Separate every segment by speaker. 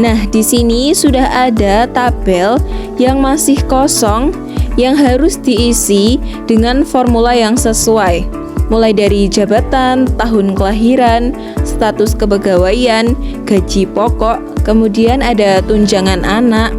Speaker 1: Nah, di sini sudah ada tabel yang masih kosong yang harus diisi dengan formula yang sesuai. Mulai dari jabatan, tahun kelahiran, status kepegawaian, gaji pokok, kemudian ada tunjangan anak,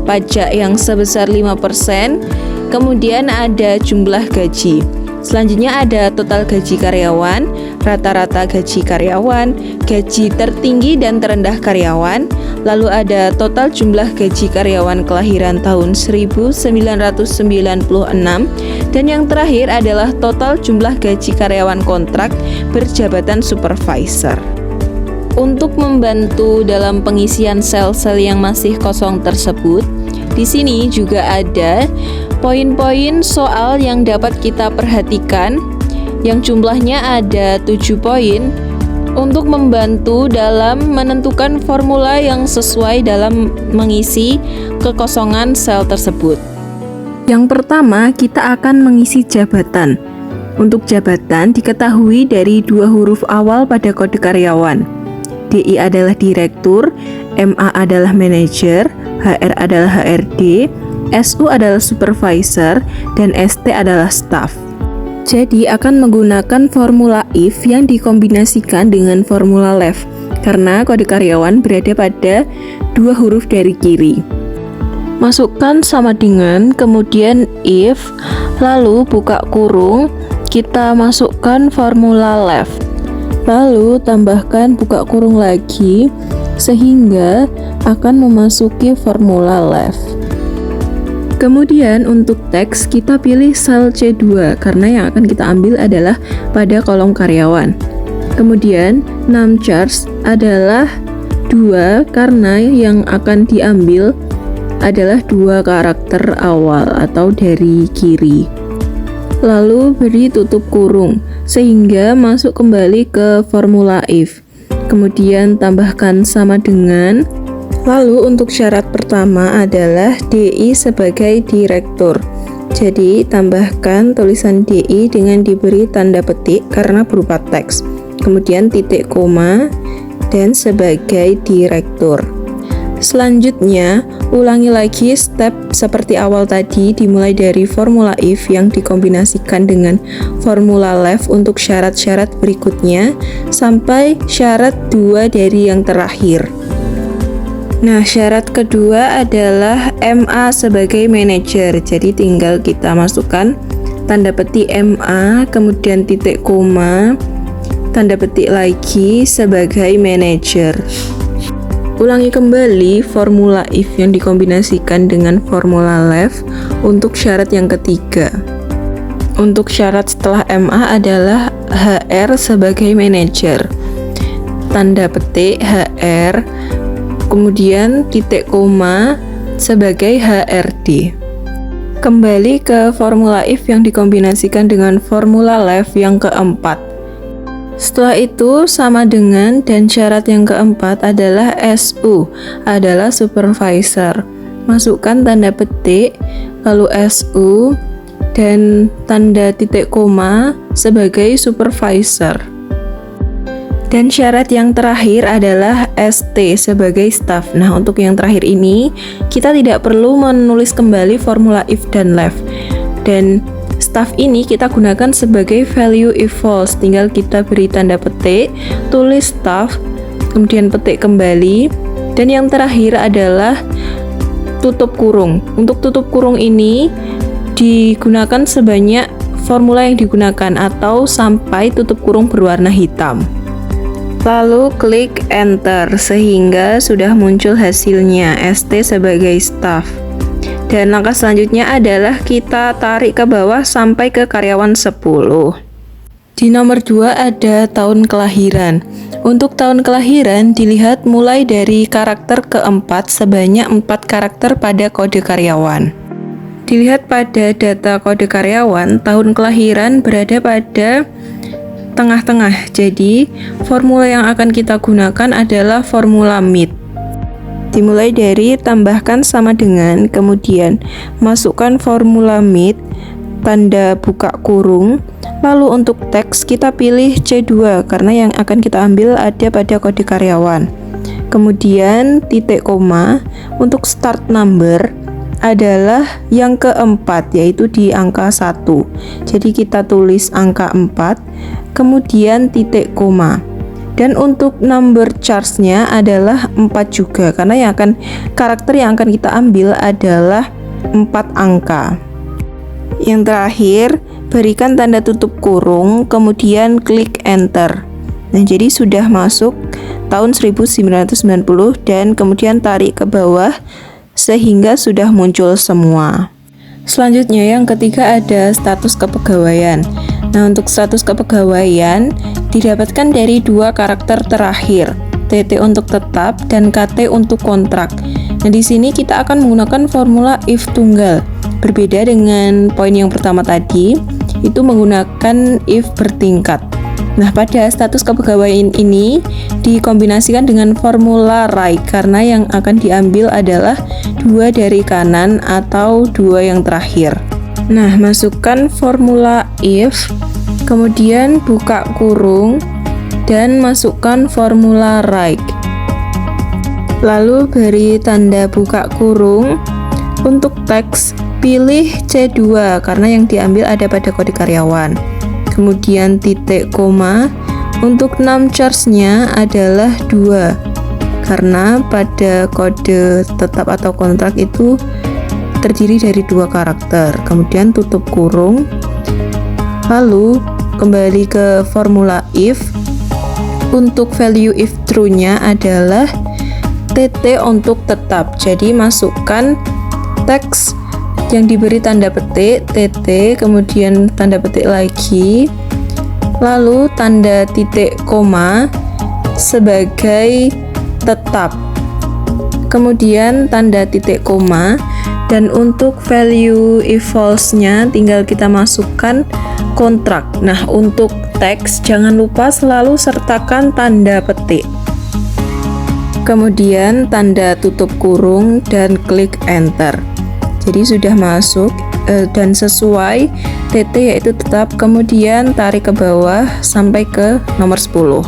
Speaker 1: pajak yang sebesar 5%, kemudian ada jumlah gaji. Selanjutnya ada total gaji karyawan, rata-rata gaji karyawan, gaji tertinggi dan terendah karyawan, lalu ada total jumlah gaji karyawan kelahiran tahun 1996, dan yang terakhir adalah total jumlah gaji karyawan kontrak berjabatan supervisor. Untuk membantu dalam pengisian sel-sel yang masih kosong tersebut, di sini juga ada poin-poin soal yang dapat kita perhatikan, yang jumlahnya ada 7 poin untuk membantu dalam menentukan formula yang sesuai dalam mengisi kekosongan sel tersebut. Yang pertama, kita akan mengisi jabatan. Untuk jabatan diketahui dari 2 huruf awal pada kode karyawan. DI adalah direktur, MA adalah manajer, HR adalah HRD, SU adalah supervisor, dan ST adalah staff. Jadi akan menggunakan formula if yang dikombinasikan dengan formula left, karena kode karyawan berada pada 2 huruf dari kiri. Masukkan sama dengan, kemudian if, lalu buka kurung, kita masukkan formula left. Lalu tambahkan buka kurung lagi, sehingga akan memasuki formula left. Kemudian untuk teks kita pilih sel C2 karena yang akan kita ambil adalah pada kolom karyawan. Kemudian num charge adalah 2 karena yang akan diambil adalah 2 karakter awal atau dari kiri. Lalu beri tutup kurung sehingga masuk kembali ke formula if. Kemudian tambahkan sama dengan. Lalu untuk syarat pertama adalah DI sebagai direktur. Jadi tambahkan tulisan DI dengan diberi tanda petik karena berupa teks. Kemudian titik koma dan sebagai direktur. Selanjutnya, ulangi lagi step seperti awal tadi, dimulai dari formula if yang dikombinasikan dengan formula left untuk syarat-syarat berikutnya sampai syarat 2 dari yang terakhir. Nah, syarat kedua adalah MA sebagai manajer. Jadi tinggal kita masukkan tanda petik MA, kemudian titik koma, tanda petik lagi sebagai manajer. Ulangi kembali formula if yang dikombinasikan dengan formula left untuk syarat yang ketiga. Untuk syarat setelah MA adalah HR sebagai manajer. Tanda petik HR, kemudian titik koma sebagai HRD. Kembali ke formula if yang dikombinasikan dengan formula left yang keempat. Setelah itu sama dengan, dan syarat yang keempat adalah SU adalah supervisor. Masukkan tanda petik, lalu SU dan tanda titik koma sebagai supervisor. Dan syarat yang terakhir adalah ST sebagai staff. Nah, untuk yang terakhir ini kita tidak perlu menulis kembali formula if dan left. Dan staff ini kita gunakan sebagai value if false. Tinggal kita beri tanda petik, tulis staff, kemudian petik kembali. Dan yang terakhir adalah tutup kurung. Untuk tutup kurung ini digunakan sebanyak formula yang digunakan atau sampai tutup kurung berwarna hitam. Lalu klik enter sehingga sudah muncul hasilnya ST sebagai staff. Dan langkah selanjutnya adalah kita tarik ke bawah sampai ke karyawan 10. Di nomor 2 ada tahun kelahiran. Untuk tahun kelahiran dilihat mulai dari karakter keempat sebanyak 4 karakter pada kode karyawan. Dilihat pada data kode karyawan, tahun kelahiran berada pada tengah-tengah. Jadi, formula yang akan kita gunakan adalah formula mid. Dimulai dari tambahkan sama dengan, kemudian masukkan formula mid, tanda buka kurung, lalu untuk teks kita pilih C2 karena yang akan kita ambil ada pada kode karyawan. Kemudian titik koma untuk start number adalah yang keempat, yaitu di angka 1. Jadi kita tulis angka 4, kemudian titik koma. Dan untuk number charge-nya adalah 4 juga, karena karakter yang akan kita ambil adalah 4 angka. Yang terakhir, berikan tanda tutup kurung, kemudian klik enter. Nah, jadi sudah masuk tahun 1990 dan kemudian tarik ke bawah sehingga sudah muncul semua. Selanjutnya yang ketiga ada status kepegawaian. Nah, untuk status kepegawaian didapatkan dari 2 karakter terakhir, TT untuk tetap dan KT untuk kontrak. Nah, di sini kita akan menggunakan formula if tunggal. Berbeda dengan poin yang pertama tadi, itu menggunakan if bertingkat. Nah, pada status kepegawaian ini dikombinasikan dengan formula right karena yang akan diambil adalah 2 dari kanan atau 2 yang terakhir. Nah, masukkan formula if, kemudian buka kurung dan masukkan formula right. Lalu beri tanda buka kurung. Untuk teks pilih C2 karena yang diambil ada pada kode karyawan. Kemudian titik koma, untuk num charge-nya adalah 2 karena pada kode tetap atau kontrak itu terdiri dari 2 karakter. Kemudian tutup kurung, lalu kembali ke formula if. Untuk value if true-nya adalah TT untuk tetap, jadi masukkan teks yang diberi tanda petik TT, kemudian tanda petik lagi, lalu tanda titik koma sebagai tetap, kemudian tanda titik koma, dan untuk value if false-nya tinggal kita masukkan kontrak. Nah, untuk teks jangan lupa selalu sertakan tanda petik, kemudian tanda tutup kurung dan klik enter. Jadi sudah masuk dan sesuai TT yaitu tetap, kemudian tarik ke bawah sampai ke nomor 10.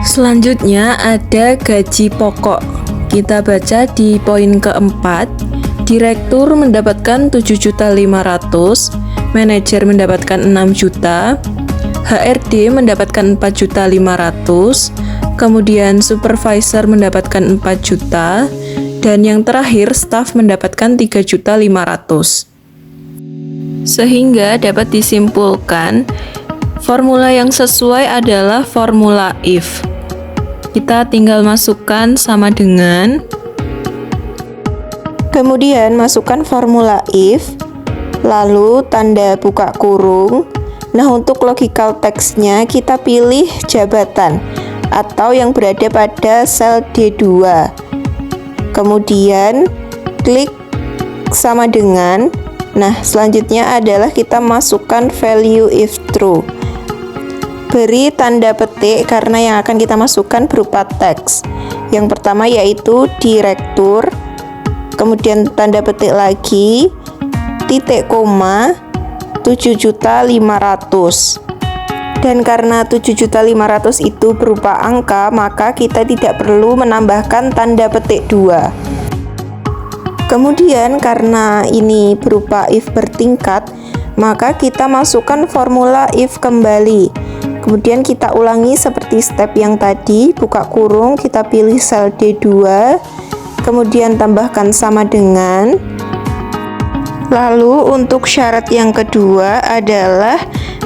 Speaker 1: Selanjutnya ada gaji pokok. Kita baca di poin keempat, direktur mendapatkan 7.500.000, manajer mendapatkan 6 juta, HRD mendapatkan 4.500.000, kemudian supervisor mendapatkan 4 juta, dan yang terakhir staf mendapatkan 3.500.000. Sehingga dapat disimpulkan formula yang sesuai adalah formula if. Kita tinggal masukkan sama dengan, kemudian masukkan formula if, lalu tanda buka kurung. Nah, untuk logical text-nya kita pilih jabatan atau yang berada pada sel D2. Kemudian klik sama dengan. Nah, selanjutnya adalah kita masukkan value if true. Beri tanda petik karena yang akan kita masukkan berupa teks. Yang pertama yaitu direktur, kemudian tanda petik lagi, titik koma, 7.500.000. Dan karena 7.500.000 itu berupa angka, maka kita tidak perlu menambahkan tanda petik 2. Kemudian karena ini berupa if bertingkat, maka kita masukkan formula if kembali. Kemudian kita ulangi seperti step yang tadi, buka kurung, kita pilih sel D2, kemudian tambahkan sama dengan. Lalu untuk syarat yang kedua adalah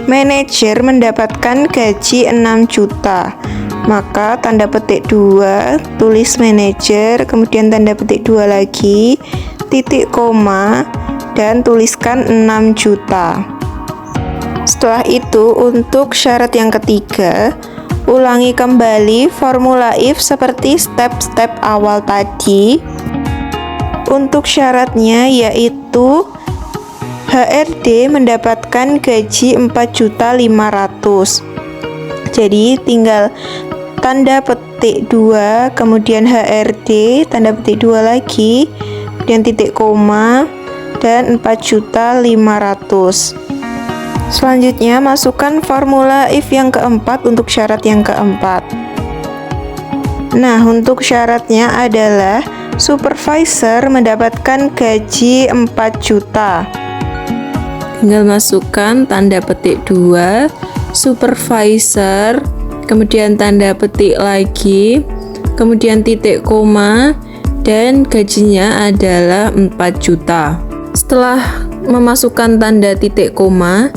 Speaker 1: manajer mendapatkan gaji 6 juta. Maka tanda petik 2, tulis manajer, kemudian tanda petik 2 lagi, titik koma, dan tuliskan 6 juta. Setelah itu untuk syarat yang ketiga, ulangi kembali formula if seperti step-step awal tadi. Untuk syaratnya yaitu HRD mendapatkan gaji 4.500.000. Jadi tinggal tanda petik 2, kemudian HRD, tanda petik 2 lagi, dan titik koma, dan 4.500.000. Selanjutnya masukkan formula if yang keempat untuk syarat yang keempat.
Speaker 2: Nah, untuk syaratnya adalah supervisor mendapatkan gaji 4 juta.
Speaker 1: Tinggal masukkan tanda petik 2, supervisor, kemudian tanda petik lagi, kemudian titik koma, dan gajinya adalah 4 juta. Setelah memasukkan tanda titik koma,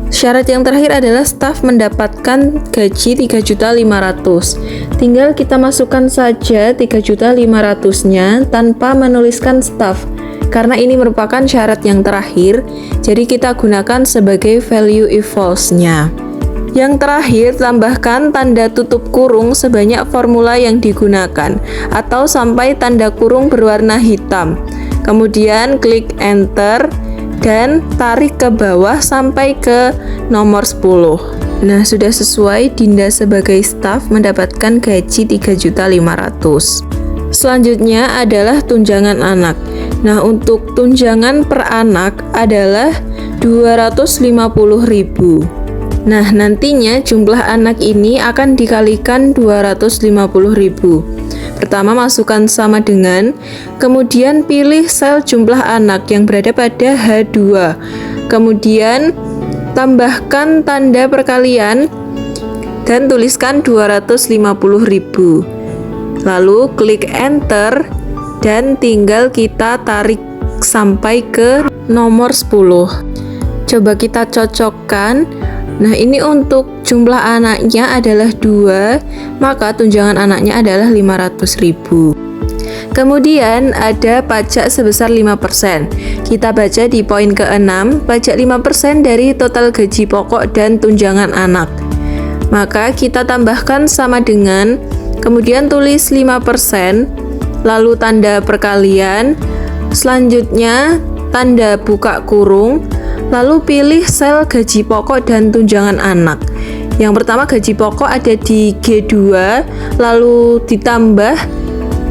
Speaker 1: syarat yang terakhir adalah staf mendapatkan gaji 3.500.000. Tinggal kita masukkan saja 3.500.000-nya tanpa menuliskan staf. Karena ini merupakan syarat yang terakhir, jadi kita gunakan sebagai value if false-nya. Yang terakhir, tambahkan tanda tutup kurung sebanyak formula yang digunakan, atau sampai tanda kurung berwarna hitam. Kemudian klik enter dan tarik ke bawah sampai ke nomor 10. Nah, sudah sesuai, Dinda sebagai staf mendapatkan gaji 3.500.000. Selanjutnya adalah tunjangan anak. Nah, untuk tunjangan per anak adalah 250.000. Nah, nantinya jumlah anak ini akan dikalikan 250.000. Pertama, masukkan sama dengan, kemudian pilih sel jumlah anak yang berada pada H2. Kemudian, tambahkan tanda perkalian dan tuliskan 250.000. Lalu, klik enter dan tinggal kita tarik sampai ke nomor 10. Coba kita cocokkan. Nah, ini untuk jumlah anaknya adalah 2, maka tunjangan anaknya adalah 500.000. Kemudian ada pajak sebesar 5%. Kita baca di poin ke-6, pajak 5% dari total gaji pokok dan tunjangan anak. Maka kita tambahkan sama dengan, kemudian tulis 5%, lalu tanda perkalian, selanjutnya tanda buka kurung, lalu pilih sel gaji pokok dan tunjangan anak. Yang pertama gaji pokok ada di G2, lalu ditambah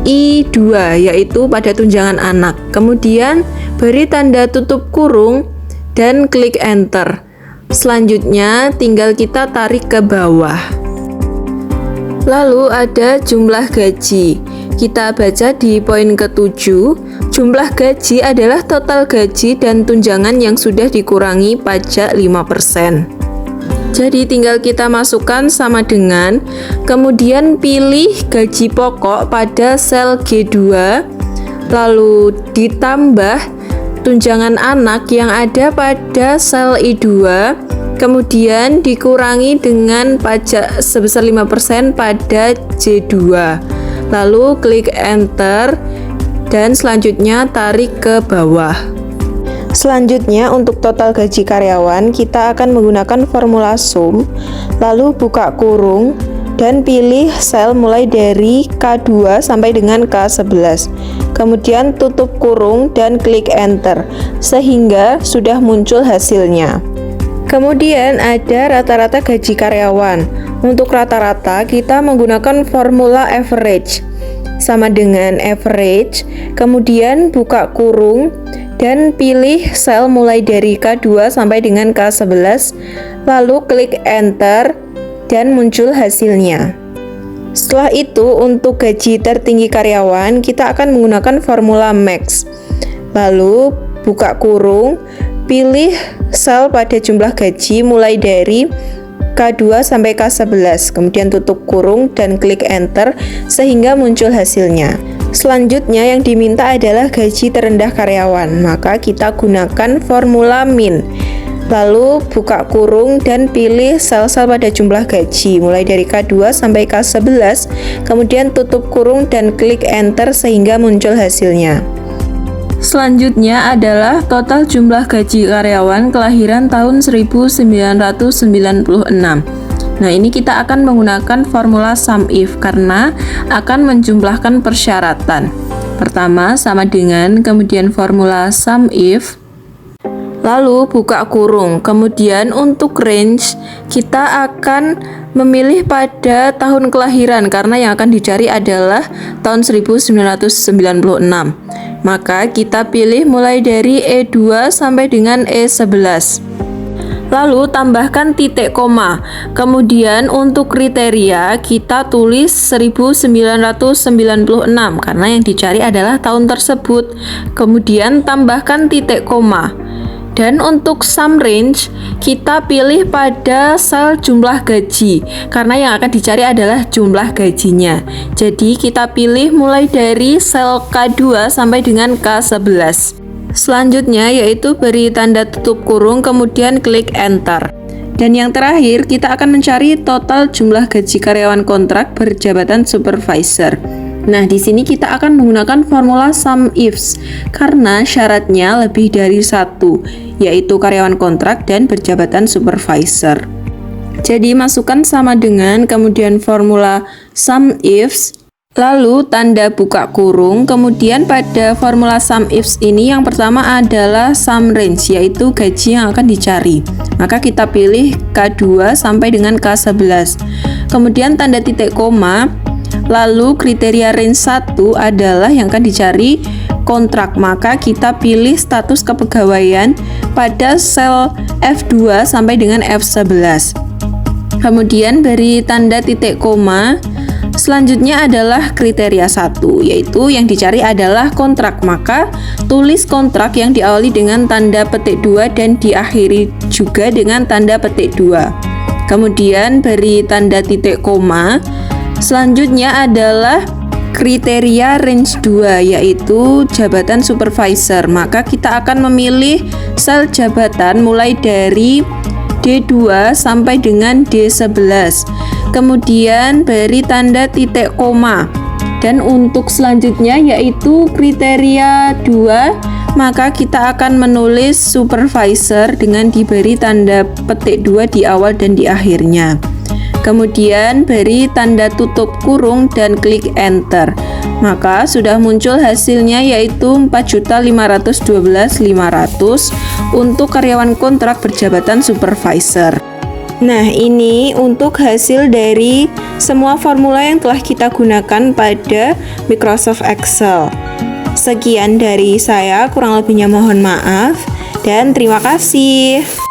Speaker 1: I2 yaitu pada tunjangan anak. Kemudian beri tanda tutup kurung dan klik enter. Selanjutnya tinggal kita tarik ke bawah. Lalu ada jumlah gaji. Kita baca di poin ke-7, jumlah gaji adalah total gaji dan tunjangan yang sudah dikurangi pajak 5%. Jadi tinggal kita masukkan sama dengan, kemudian pilih gaji pokok pada sel G2, lalu ditambah tunjangan anak yang ada pada sel I2, kemudian dikurangi dengan pajak sebesar 5% pada J2. Lalu klik enter dan selanjutnya tarik ke bawah. Selanjutnya untuk total gaji karyawan kita akan menggunakan formula sum, lalu buka kurung dan pilih sel mulai dari K2 sampai dengan K11. Kemudian tutup kurung dan klik enter sehingga sudah muncul hasilnya. Kemudian ada rata-rata gaji karyawan. Untuk rata-rata kita menggunakan formula average sama dengan average, kemudian buka kurung dan pilih sel mulai dari K2 sampai dengan K11, lalu klik enter dan muncul hasilnya. Setelah itu untuk gaji tertinggi karyawan kita akan menggunakan formula max, lalu buka kurung, pilih sel pada jumlah gaji mulai dari K2 sampai K11, kemudian tutup kurung dan klik enter sehingga muncul hasilnya. Selanjutnya yang diminta adalah gaji terendah karyawan, maka kita gunakan formula min. Lalu buka kurung dan pilih sel-sel pada jumlah gaji mulai dari K2 sampai K11, kemudian tutup kurung dan klik enter sehingga muncul hasilnya. Selanjutnya adalah total jumlah gaji karyawan kelahiran tahun 1996. Nah, ini kita akan menggunakan formula sum if karena akan menjumlahkan persyaratan. Pertama sama dengan, kemudian formula sum if, lalu buka kurung. Kemudian untuk range kita akan memilih pada tahun kelahiran karena yang akan dicari adalah tahun 1996. Maka kita pilih mulai dari E2 sampai dengan E11. Lalu tambahkan titik koma. Kemudian untuk kriteria kita tulis 1996 karena yang dicari adalah tahun tersebut. Kemudian tambahkan titik koma. Dan untuk sum range kita pilih pada sel jumlah gaji karena yang akan dicari adalah jumlah gajinya. Jadi kita pilih mulai dari sel K2 sampai dengan K11. Selanjutnya yaitu beri tanda tutup kurung kemudian klik enter. Dan yang terakhir kita akan mencari total jumlah gaji karyawan kontrak berjabatan supervisor. Nah, di sini kita akan menggunakan formula sum ifs karena syaratnya lebih dari satu, yaitu karyawan kontrak dan berjabatan supervisor. Jadi masukkan sama dengan kemudian formula sum ifs lalu tanda buka kurung, kemudian pada formula sum ifs ini yang pertama adalah sum range, yaitu gaji yang akan dicari. Maka kita pilih K2 sampai dengan K11. Kemudian tanda titik koma, lalu kriteria range 1 adalah yang akan dicari kontrak. Maka kita pilih status kepegawaian pada sel F2 sampai dengan F11. Kemudian beri tanda titik koma. Selanjutnya adalah kriteria 1, yaitu yang dicari adalah kontrak. Maka tulis kontrak yang diawali dengan tanda petik 2 dan diakhiri juga dengan tanda petik 2. Kemudian beri tanda titik koma. Selanjutnya adalah kriteria range 2, yaitu jabatan supervisor. Maka kita akan memilih sel jabatan mulai dari D2 sampai dengan D11. Kemudian beri tanda titik koma. Dan untuk selanjutnya yaitu kriteria 2, maka kita akan menulis supervisor dengan diberi tanda petik 2 di awal dan di akhirnya. Kemudian beri tanda tutup kurung dan klik enter. Maka sudah muncul hasilnya yaitu 4.512.500 untuk karyawan kontrak berjabatan supervisor. Nah, ini untuk hasil dari semua formula yang telah kita gunakan pada Microsoft Excel. Sekian dari saya, kurang lebihnya mohon maaf dan terima kasih.